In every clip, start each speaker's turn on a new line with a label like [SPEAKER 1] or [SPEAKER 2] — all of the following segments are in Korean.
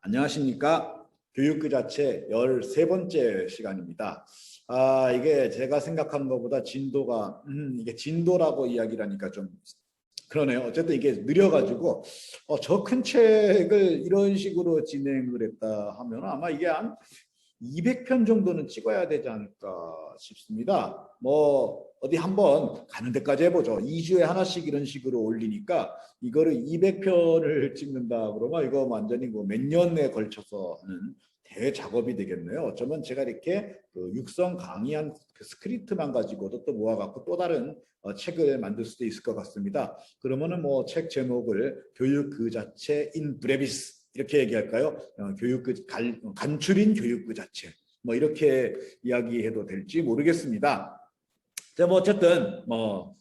[SPEAKER 1] 안녕하십니까. 교육 그 자체 13번째 시간입니다. 이게 제가 생각하는 것보다 진도가, 이게 진도라고 이야기를 하니까 좀 그러네요. 어쨌든 이게 느려가지고, 저 큰 책을 이런 식으로 진행을 했다 하면 아마 이게 한 200편 정도는 찍어야 되지 않을까 싶습니다. 뭐 어디 한번 가는 데까지 해보죠. 2주에 하나씩 이런 식으로 올리니까 이거를 200편을 찍는다 그러면 이거 완전히 몇 년에 걸쳐서 하는 대작업이 되겠네요. 어쩌면 제가 이렇게 그 육성 강의한 그 스크립트만 가지고도 또 모아갖고 또 다른 책을 만들 수도 있을 것 같습니다. 그러면은 뭐 책 제목을 교육 그 자체 인 브레비스 이렇게 얘기할까요? 교육 그 간추린 교육 그 자체 뭐 이렇게 이야기해도 될지 모르겠습니다. 자, 뭐 어쨌든 뭐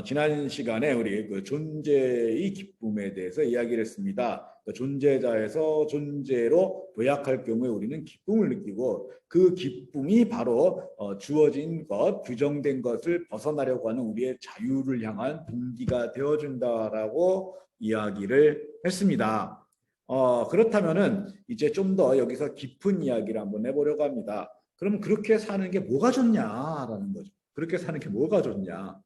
[SPEAKER 1] 지난 시간에 우리 그 존재의 기쁨에 대해서 이야기를 했습니다. 그 존재자에서 존재로 도약할 경우에 우리는 기쁨을 느끼고 그 기쁨이 바로 주어진 것, 규정된 것을 벗어나려고 하는 우리의 자유를 향한 동기가 되어준다라고 이야기를 했습니다. 그렇다면은 이제 좀 더 여기서 깊은 이야기를 한번 해보려고 합니다. 그럼 그렇게 사는 게 뭐가 좋냐라는 거죠. 그렇게 사는 게 뭐가 좋냐.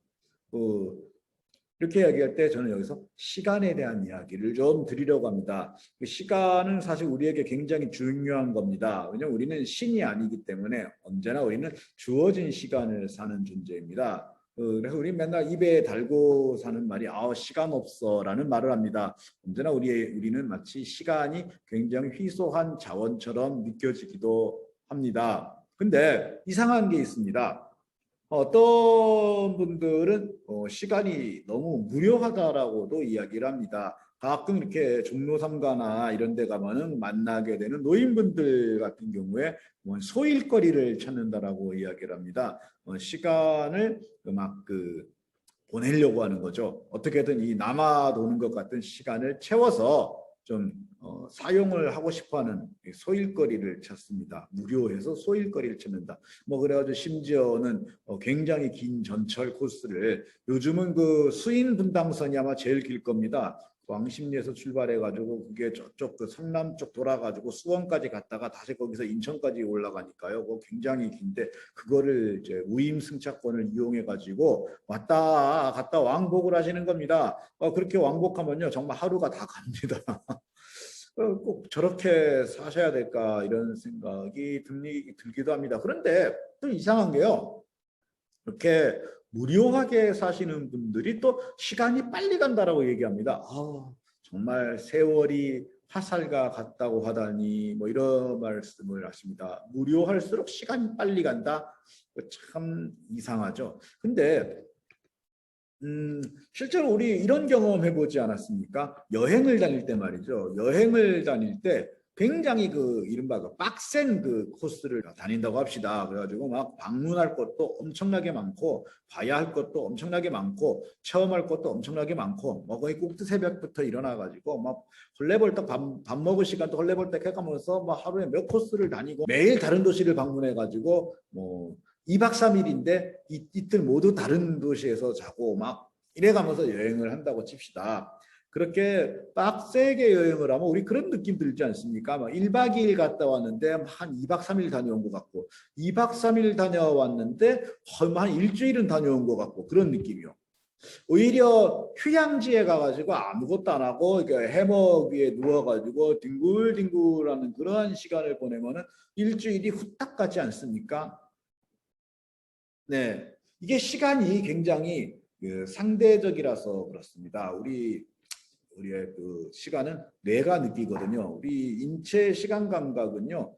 [SPEAKER 1] 이렇게 이야기할 때 저는 여기서 시간에 대한 이야기를 좀 드리려고 합니다. 시간은 사실 우리에게 굉장히 중요한 겁니다. 왜냐하면 우리는 신이 아니기 때문에 언제나 우리는 주어진 시간을 사는 존재입니다. 그래서 우리 맨날 입에 달고 사는 말이 시간 없어 라는 말을 합니다. 언제나 우리는 마치 시간이 굉장히 희소한 자원처럼 느껴지기도 합니다. 근데 이상한 게 있습니다. 어떤 분들은 시간이 너무 무료하다라고도 이야기를 합니다. 가끔 이렇게 종로 3가나 이런 데 가면은 만나게 되는 노인분들 같은 경우에 소일거리를 찾는다라고 이야기를 합니다. 시간을 막 보내려고 하는 거죠. 어떻게든 이 남아도는 것 같은 시간을 채워서 좀 사용을 하고 싶어하는 소일거리를 찾습니다. 무료해서 소일거리를 찾는다. 뭐 그래가지고 심지어는 굉장히 긴 전철 코스를 요즘은 그 수인 분당선이 아마 제일 길 겁니다. 왕십리에서 출발해가지고 그게 저쪽 그 성남 쪽 돌아가지고 수원까지 갔다가 다시 거기서 인천까지 올라가니까요. 그거 굉장히 긴데 그거를 이제 무임승차권을 이용해가지고 왔다 갔다 왕복을 하시는 겁니다. 그렇게 왕복하면요 정말 하루가 다 갑니다. 꼭 저렇게 사셔야 될까 이런 생각이 들기도 합니다. 그런데 또 이상한 게요. 이렇게 무료하게 사시는 분들이 또 시간이 빨리 간다라고 얘기합니다. 정말 세월이 화살과 같다고 하다니 뭐 이런 말씀을 하십니다. 무료할수록 시간이 빨리 간다? 참 이상하죠. 근데 실제로 우리 이런 경험 해보지 않았습니까? 여행을 다닐 때 말이죠. 여행을 다닐 때 굉장히 이른바 빡센 코스를 다닌다고 합시다. 그래가지고 막 방문할 것도 엄청나게 많고, 봐야 할 것도 엄청나게 많고, 체험할 것도 엄청나게 많고, 뭐 거의 꼭두 새벽부터 일어나가지고 막 헐레벌떡 밥 먹을 시간도 헐레벌떡 해가면서 막 하루에 몇 코스를 다니고 매일 다른 도시를 방문해가지고 뭐 2박 3일인데 이틀 모두 다른 도시에서 자고 막 이래가면서 여행을 한다고 칩시다. 그렇게 빡세게 여행을 하면 우리 그런 느낌 들지 않습니까? 막 1박 2일 갔다 왔는데 한 2박 3일 다녀온 것 같고 2박 3일 다녀왔는데 한 일주일은 다녀온 것 같고 그런 느낌이요. 오히려 휴양지에 가가지고 아무것도 안 하고 해먹 위에 누워가지고 뒹굴뒹굴하는 그러한 시간을 보내면은 일주일이 후딱 가지 않습니까? 네, 이게 시간이 굉장히 상대적이라서 그렇습니다. 우리의 시간은 뇌가 느끼거든요. 우리 인체 시간 감각은요,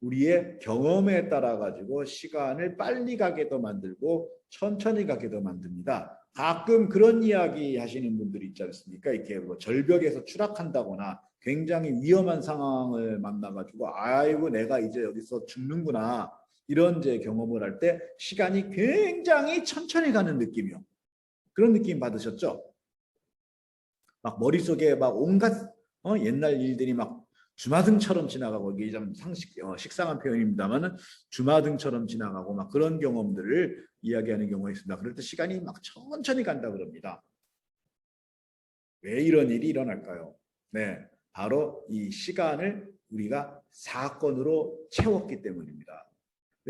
[SPEAKER 1] 우리의 경험에 따라 가지고 시간을 빨리 가게도 만들고 천천히 가게도 만듭니다. 가끔 그런 이야기 하시는 분들이 있지 않습니까? 이렇게 뭐 절벽에서 추락한다거나 굉장히 위험한 상황을 만나가지고 아이고 내가 이제 여기서 죽는구나. 이런 이제 경험을 할 때 시간이 굉장히 천천히 가는 느낌이요. 그런 느낌 받으셨죠? 막 머릿속에 막 온갖 옛날 일들이 막 주마등처럼 지나가고 이게 좀 식상한 표현입니다만은 주마등처럼 지나가고 막 그런 경험들을 이야기하는 경우가 있습니다. 그럴 때 시간이 막 천천히 간다 그럽니다. 왜 이런 일이 일어날까요? 네. 바로 이 시간을 우리가 사건으로 채웠기 때문입니다.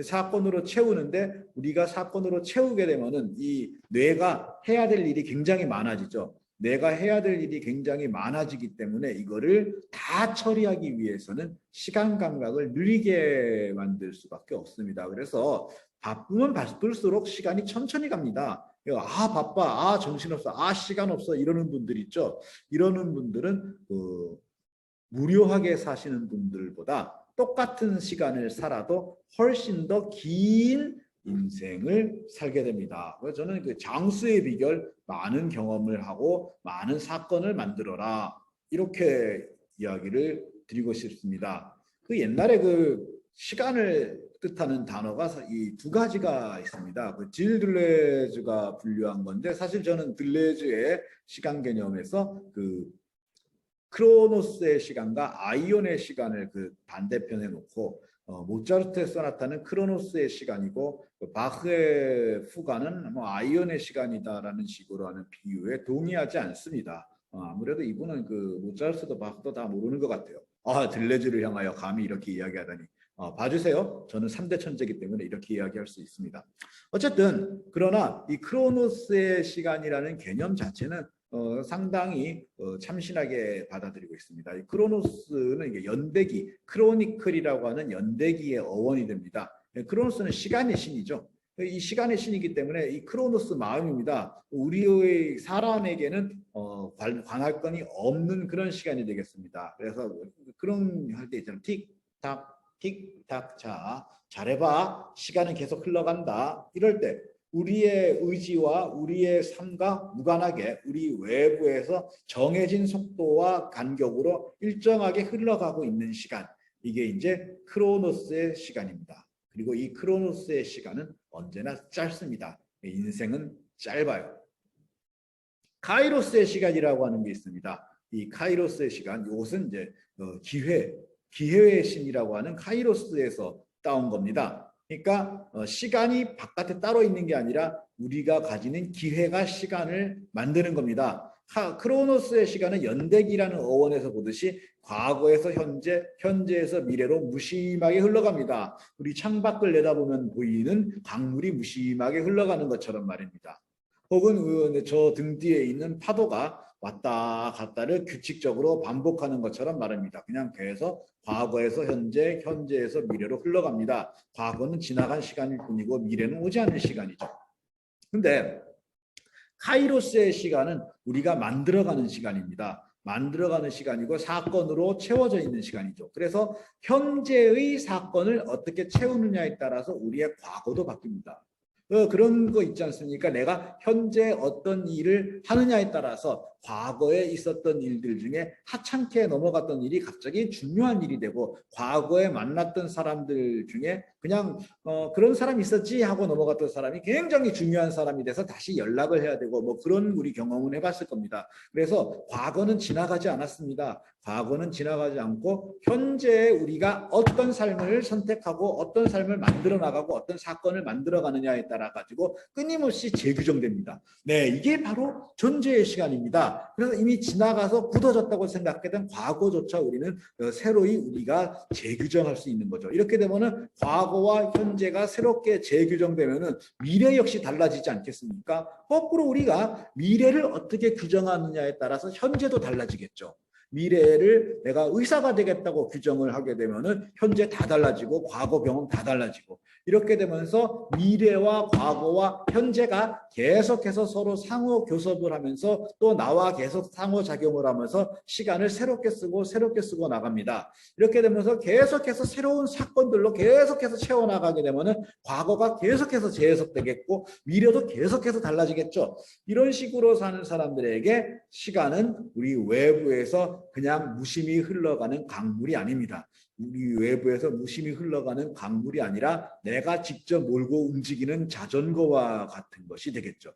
[SPEAKER 1] 사건으로 채우는데 우리가 사건으로 채우게 되면은 이 뇌가 해야 될 일이 굉장히 많아지죠. 내가 해야 될 일이 굉장히 많아지기 때문에 이거를 다 처리하기 위해서는 시간 감각을 느리게 만들 수밖에 없습니다. 그래서 바쁘면 바쁠수록 시간이 천천히 갑니다. 아 바빠, 아 정신없어, 아 시간 없어 이러는 분들 있죠. 이러는 분들은 무료하게 사시는 분들보다 똑같은 시간을 살아도 훨씬 더 긴 인생을 살게 됩니다. 그래서 저는 그 장수의 비결, 많은 경험을 하고 많은 사건을 만들어라 이렇게 이야기를 드리고 싶습니다. 그 옛날에 그 시간을 뜻하는 단어가 이 두 가지가 있습니다. 그 질 들레즈가 분류한 건데 사실 저는 들레즈의 시간 개념에서 그 크로노스의 시간과 아이온의 시간을 그 반대편에 놓고 모차르트의 소나타는 크로노스의 시간이고 바흐의 푸가는 뭐 아이온의 시간이다라는 식으로 하는 비유에 동의하지 않습니다. 아무래도 이분은 그 모차르트도 바흐도 다 모르는 것 같아요. 들레즈를 향하여 감히 이렇게 이야기하다니. 봐주세요. 저는 3대 천재이기 때문에 이렇게 이야기할 수 있습니다. 어쨌든 그러나 이 크로노스의 시간이라는 개념 자체는 상당히 참신하게 받아들이고 있습니다. 이 크로노스는 이게 연대기, 크로니클이라고 하는 연대기의 어원이 됩니다. 크로노스는 시간의 신이죠. 이 시간의 신이기 때문에 이 크로노스 마음입니다. 우리의 사람에게는 관할 건이 없는 그런 시간이 되겠습니다. 그래서 그런 할 때 있잖아요. 틱탁, 틱탁. 자, 잘해봐. 시간은 계속 흘러간다. 이럴 때 우리의 의지와 우리의 삶과 무관하게 우리 외부에서 정해진 속도와 간격으로 일정하게 흘러가고 있는 시간, 이게 이제 크로노스의 시간입니다. 그리고 이 크로노스의 시간은 언제나 짧습니다. 인생은 짧아요. 카이로스의 시간이라고 하는 게 있습니다. 이 카이로스의 시간, 이것은 이제 기회의 신이라고 하는 카이로스에서 따온 겁니다. 그러니까 시간이 바깥에 따로 있는 게 아니라 우리가 가지는 기회가 시간을 만드는 겁니다. 크로노스의 시간은 연대기라는 어원에서 보듯이 과거에서 현재, 현재에서 미래로 무심하게 흘러갑니다. 우리 창밖을 내다보면 보이는 강물이 무심하게 흘러가는 것처럼 말입니다. 혹은 저 등 뒤에 있는 파도가 왔다 갔다를 규칙적으로 반복하는 것처럼 말합니다. 그냥 계속 과거에서 현재, 현재에서 미래로 흘러갑니다. 과거는 지나간 시간일 뿐이고 미래는 오지 않을 시간이죠. 근데 카이로스의 시간은 우리가 만들어가는 시간입니다. 만들어가는 시간이고 사건으로 채워져 있는 시간이죠. 그래서 현재의 사건을 어떻게 채우느냐에 따라서 우리의 과거도 바뀝니다. 그런 거 있지 않습니까? 내가 현재 어떤 일을 하느냐에 따라서 과거에 있었던 일들 중에 하찮게 넘어갔던 일이 갑자기 중요한 일이 되고, 과거에 만났던 사람들 중에 그냥 그런 사람이 있었지 하고 넘어갔던 사람이 굉장히 중요한 사람이 돼서 다시 연락을 해야 되고, 뭐 그런 우리 경험은 해봤을 겁니다. 그래서 과거는 지나가지 않았습니다. 과거는 지나가지 않고 현재에 우리가 어떤 삶을 선택하고 어떤 삶을 만들어 나가고 어떤 사건을 만들어 가느냐에 따라 가지고 끊임없이 재규정됩니다. 네, 이게 바로 존재의 시간입니다. 그래서 이미 지나가서 굳어졌다고 생각했던 과거조차 우리는 새로이 우리가 재규정할 수 있는 거죠. 이렇게 되면은 과거와 현재가 새롭게 재규정되면은 미래 역시 달라지지 않겠습니까? 거꾸로 우리가 미래를 어떻게 규정하느냐에 따라서 현재도 달라지겠죠. 미래를 내가 의사가 되겠다고 규정을 하게 되면은 현재 다 달라지고 과거 경험 다 달라지고, 이렇게 되면서 미래와 과거와 현재가 계속해서 서로 상호 교섭을 하면서 또 나와 계속 상호작용을 하면서 시간을 새롭게 쓰고 나갑니다. 이렇게 되면서 계속해서 새로운 사건들로 계속해서 채워나가게 되면은 과거가 계속해서 재해석되겠고 미래도 계속해서 달라지겠죠. 이런 식으로 사는 사람들에게 시간은 우리 외부에서 그냥 무심히 흘러가는 강물이 아닙니다. 우리 외부에서 무심히 흘러가는 강물이 아니라 내가 직접 몰고 움직이는 자전거와 같은 것이 되겠죠.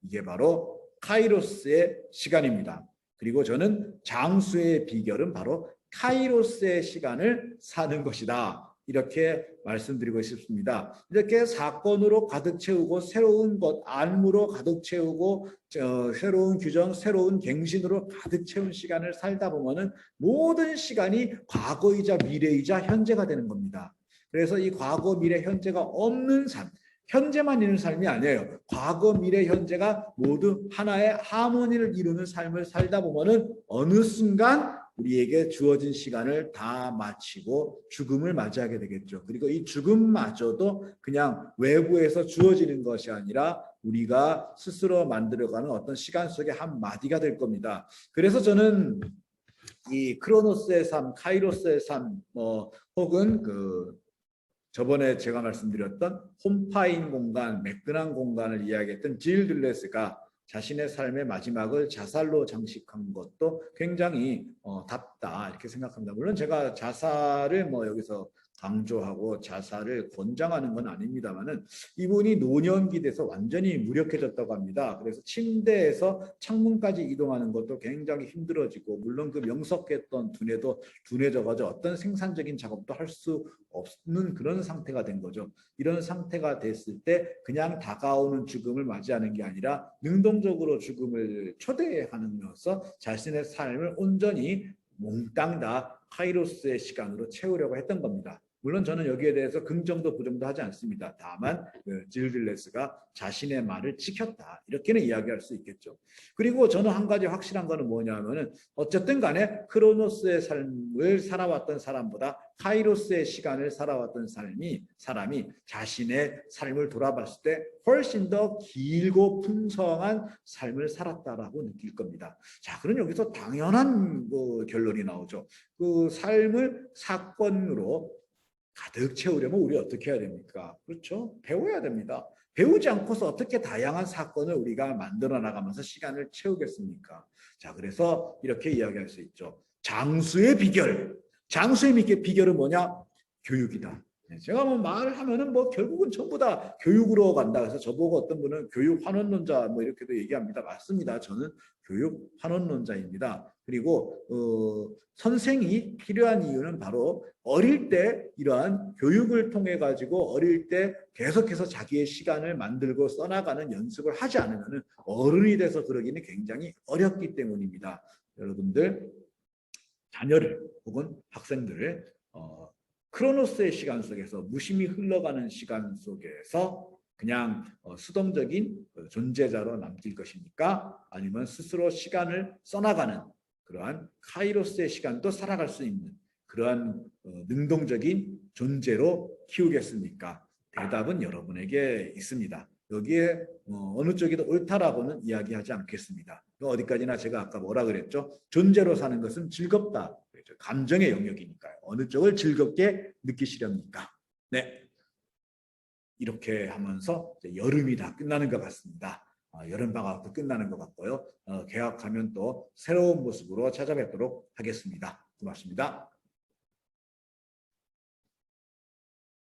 [SPEAKER 1] 이게 바로 카이로스의 시간입니다. 그리고 저는 장수의 비결은 바로 카이로스의 시간을 사는 것이다. 이렇게 말씀드리고 싶습니다. 이렇게 사건으로 가득 채우고 새로운 것, 안무로 가득 채우고 새로운 규정, 새로운 갱신으로 가득 채운 시간을 살다 보면은 모든 시간이 과거이자 미래이자 현재가 되는 겁니다. 그래서 이 과거, 미래, 현재가 없는 삶, 현재만 있는 삶이 아니에요. 과거, 미래, 현재가 모두 하나의 하모니를 이루는 삶을 살다 보면은 어느 순간 우리에게 주어진 시간을 다 마치고 죽음을 맞이하게 되겠죠. 그리고 이 죽음마저도 그냥 외부에서 주어지는 것이 아니라 우리가 스스로 만들어가는 어떤 시간 속의 한 마디가 될 겁니다. 그래서 저는 이 크로노스의 삶, 카이로스의 삶, 혹은 저번에 제가 말씀드렸던 홈파인 공간, 매끈한 공간을 이야기했던 질 들레스가 자신의 삶의 마지막을 자살로 장식한 것도 굉장히 답다 이렇게 생각합니다. 물론 제가 자살을 여기서 강조하고 자살을 권장하는 건 아닙니다만은 이분이 노년기 돼서 완전히 무력해졌다고 합니다. 그래서 침대에서 창문까지 이동하는 것도 굉장히 힘들어지고 물론 그 명석했던 두뇌도 둔해져가지고 어떤 생산적인 작업도 할 수 없는 그런 상태가 된 거죠. 이런 상태가 됐을 때 그냥 다가오는 죽음을 맞이하는 게 아니라 능동적으로 죽음을 초대하면서 자신의 삶을 온전히 몽땅 다 카이로스의 시간으로 채우려고 했던 겁니다. 물론 저는 여기에 대해서 긍정도 부정도 하지 않습니다. 다만 질들레스가 자신의 말을 지켰다 이렇게는 이야기할 수 있겠죠. 그리고 저는 한 가지 확실한 거는 뭐냐면은 어쨌든 간에 크로노스의 삶을 살아왔던 사람보다 카이로스의 시간을 살아왔던 사람이 자신의 삶을 돌아봤을 때 훨씬 더 길고 풍성한 삶을 살았다라고 느낄 겁니다. 자, 그럼 여기서 당연한 결론이 나오죠. 그 삶을 사건으로 가득 채우려면 우리 어떻게 해야 됩니까? 그렇죠? 배워야 됩니다. 배우지 않고서 어떻게 다양한 사건을 우리가 만들어 나가면서 시간을 채우겠습니까? 자, 그래서 이렇게 이야기할 수 있죠. 장수의 비결. 장수의 비결은 뭐냐? 교육이다. 제가 말을 하면은 결국은 전부 다 교육으로 간다. 그래서 저보고 어떤 분은 교육 환원론자 이렇게도 얘기합니다. 맞습니다. 저는 교육 환원론자입니다. 그리고 선생이 필요한 이유는 바로 어릴 때 이러한 교육을 통해 가지고 어릴 때 계속해서 자기의 시간을 만들고 써나가는 연습을 하지 않으면 어른이 돼서 그러기는 굉장히 어렵기 때문입니다. 여러분들 자녀를 혹은 학생들을 크로노스의 시간 속에서 무심히 흘러가는 시간 속에서 그냥 수동적인 존재자로 남길 것입니까? 아니면 스스로 시간을 써나가는 그러한 카이로스의 시간도 살아갈 수 있는 그러한 능동적인 존재로 키우겠습니까? 대답은 여러분에게 있습니다. 여기에 어느 쪽이 더 옳다라고는 이야기하지 않겠습니다. 어디까지나 제가 아까 뭐라 그랬죠? 존재로 사는 것은 즐겁다. 감정의 영역이니까요. 어느 쪽을 즐겁게 느끼시렵니까? 네, 이렇게 하면서 여름이 다 끝나는 것 같습니다. 여름방학도 끝나는 것 같고요. 개학하면 또 새로운 모습으로 찾아뵙도록 하겠습니다. 고맙습니다.